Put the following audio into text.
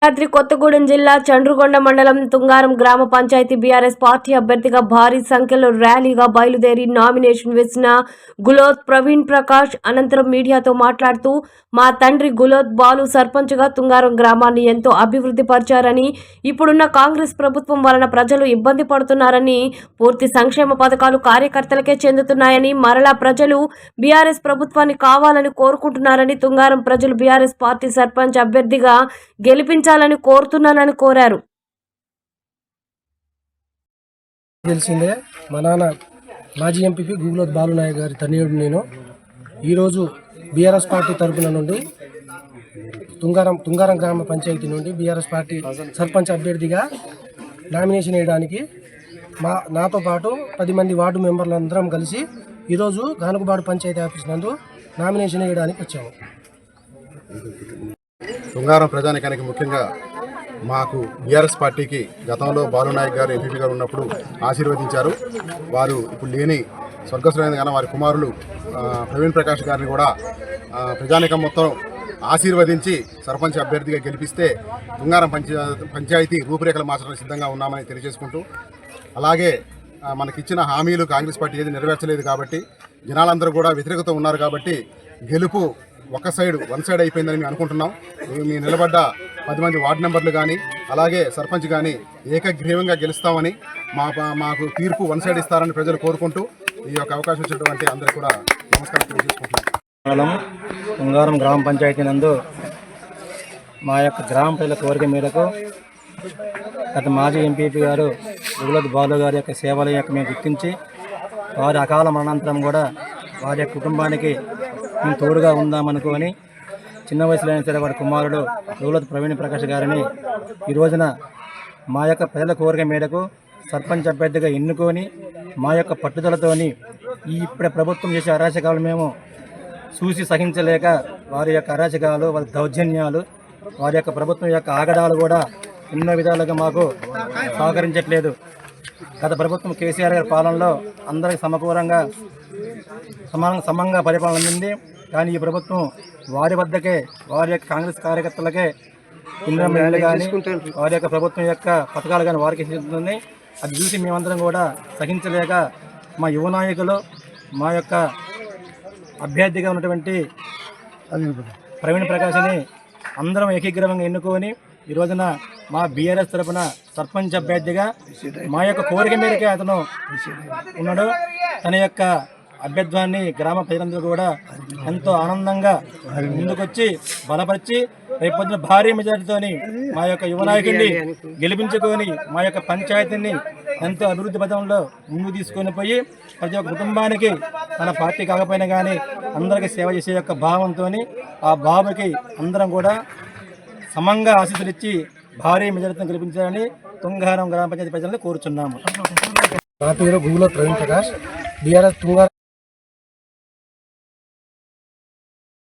యాదాద్రి కొత్తగూడెం జిల్లా చండ్రుగొండ మండలం తుంగారం గ్రామ పంచాయతీ బీఆర్ఎస్ పార్టీ అభ్యర్థిగా భారీ సంఖ్యలో ర్యాలీగా బయలుదేరి నామినేషన్ వేసిన గులోత్ ప్రవీణ్ ప్రకాష్ అనంతరం మీడియాతో మాట్లాడుతూ మా తండ్రి గులోత్ బాలు సర్పంచ్గా తుంగారం గ్రామాన్ని ఎంతో అభివృద్ధి పరిచారని, ఇప్పుడున్న కాంగ్రెస్ ప్రభుత్వం వలన ప్రజలు ఇబ్బంది పడుతున్నారని, పూర్తి సంక్షేమ పథకాలు కార్యకర్తలకే చెందుతున్నాయని, మరలా ప్రజలు బీఆర్ఎస్ ప్రభుత్వాన్ని కావాలని కోరుకుంటున్నారని, తుంగారం ప్రజలు బీఆర్ఎస్ పార్టీ సర్పంచ్ అభ్యర్థిగా గెలిపించాలని కోరుతున్నానని కోరారు. తెలిసిందే మా నాన్న మాజీ ఎంపీ గులోత్ బాలునాయక్ గారి తనయుడు నేను. ఈరోజు బీఆర్ఎస్ పార్టీ తరఫున నుండి తుంగారం గ్రామ పంచాయతీ నుండి బీఆర్ఎస్ పార్టీ సర్పంచ్ అభ్యర్థిగా నామినేషన్ వేయడానికి నాతో పాటు 10 మంది వార్డు మెంబర్లందరం కలిసి ఈరోజు గానుగుబాడు పంచాయతీ ఆఫీస్ నందు నామినేషన్ వేయడానికి వచ్చాము. తుంగారం ప్రజానికానికి ముఖ్యంగా మాకు బీఆర్ఎస్ పార్టీకి గతంలో బాలునాయక్ గారు ఎంపీ గారు ఉన్నప్పుడు ఆశీర్వదించారు. వారు ఇప్పుడు లేని స్వర్గస్థులైన కానీ వారి కుమారులు ప్రవీణ్ ప్రకాష్ గారిని కూడా ప్రజానికం మొత్తం ఆశీర్వదించి సర్పంచ్ అభ్యర్థిగా గెలిపిస్తే తుంగారం పంచాయతీ రూపురేఖలు మార్చడానికి సిద్ధంగా ఉన్నామని తెలియజేసుకుంటూ, అలాగే మనకిచ్చిన హామీలు కాంగ్రెస్ పార్టీ ఏది నెరవేర్చలేదు కాబట్టి జనాలందరూ కూడా వ్యతిరేకత ఉన్నారు కాబట్టి గెలుపు వన్ సైడ్ అయిపోయిందని మేము అనుకుంటున్నాం. మేము నిలబడ్డ 10 మంది వార్డు మెంబర్లు కానీ అలాగే సర్పంచ్ కానీ ఏకగ్రీవంగా గెలుస్తామని, మాకు తీర్పు వన్ సైడ్ ఇస్తారని ప్రజలు కోరుకుంటూ ఈ యొక్క అవకాశం ఇచ్చినటువంటి అందరికీ కూడా నమస్కారం తెలియజేసుకుంటున్నాం. తుంగారం గ్రామ పంచాయతీ నందు మా యొక్క గ్రామ ప్రజల కోరిక మేరకు గత మాజీ ఎంపీ గారు గులోత్ బాలు గారి యొక్క సేవల యొక్క మేము గుర్తించి వారి అకాల మరణాంతరం కూడా వారి యొక్క కుటుంబానికి మేము తోడుగా ఉందామనుకొని చిన్న వయసులో అయిన సరే వారి కుమారుడు గులోత్ ప్రవీణ్ ప్రకాష్ గారిని ఈ రోజున మా యొక్క ప్రజల కోరిక మేరకు సర్పంచ్ అభ్యర్థిగా ఎన్నుకొని మా యొక్క పట్టుదలతోని ఇప్పుడే ప్రభుత్వం చేసే అరాచకాలు మేము చూసి సహించలేక వారి యొక్క అరాచకాలు, వారి దౌర్జన్యాలు, వారి యొక్క ప్రభుత్వం యొక్క ఆగడాలు కూడా ఎన్నో విధాలుగా మాకు సహకరించట్లేదు. గత ప్రభుత్వం కేసీఆర్ గారి పాలనలో అందరికి సమకూరంగా సమంగా పరిపాలన అందింది. కానీ ఈ ప్రభుత్వం వారి వద్దకే, వారి యొక్క కాంగ్రెస్ కార్యకర్తలకే ఇంద్రం ఇళ్ళు కానీ వారి యొక్క ప్రభుత్వం యొక్క పథకాలు కానీ వారికి చెందుతుంది. అది చూసి మేమందరం కూడా సహించలేక మా యువ నాయకులు మా యొక్క అభ్యర్థిగా ఉన్నటువంటి ప్రవీణ్ ప్రకాష్ని అందరం ఏకీగ్రవంగా ఎన్నుకొని ఈ రోజున మా బీఆర్ఎస్ తరఫున సర్పంచ్ అభ్యర్థిగా మా యొక్క కోరిక మేరకే అతను ఉన్నాడు. తన యొక్క అభ్యర్థాన్ని గ్రామ ప్రజలందరూ కూడా ఎంతో ఆనందంగా ముందుకొచ్చి బలపరిచి రేపొద్దున భారీ మెజారిటీతోని మా యొక్క యువ నాయకుడిని గెలిపించుకొని మా యొక్క పంచాయతీని ఎంతో అభివృద్ధి పథంలో ముందుకు తీసుకొని పోయి ప్రతి ఒక్క కుటుంబానికి తన పార్టీ కాకపోయినా కానీ అందరికీ సేవ చేసే యొక్క భావంతో ఆ బాబుకి అందరం కూడా సమంగా ఆశీస్సులు ఇచ్చి భారీ మెజారిటీని గెలిపించాలని తుంగారం గ్రామ పంచాయతీ ప్రజలను కోరుచున్నాము. నా పేరు గులోత్ ప్రవీణ్ ప్రకాష్, బీఆర్ఎస్ తుంగారం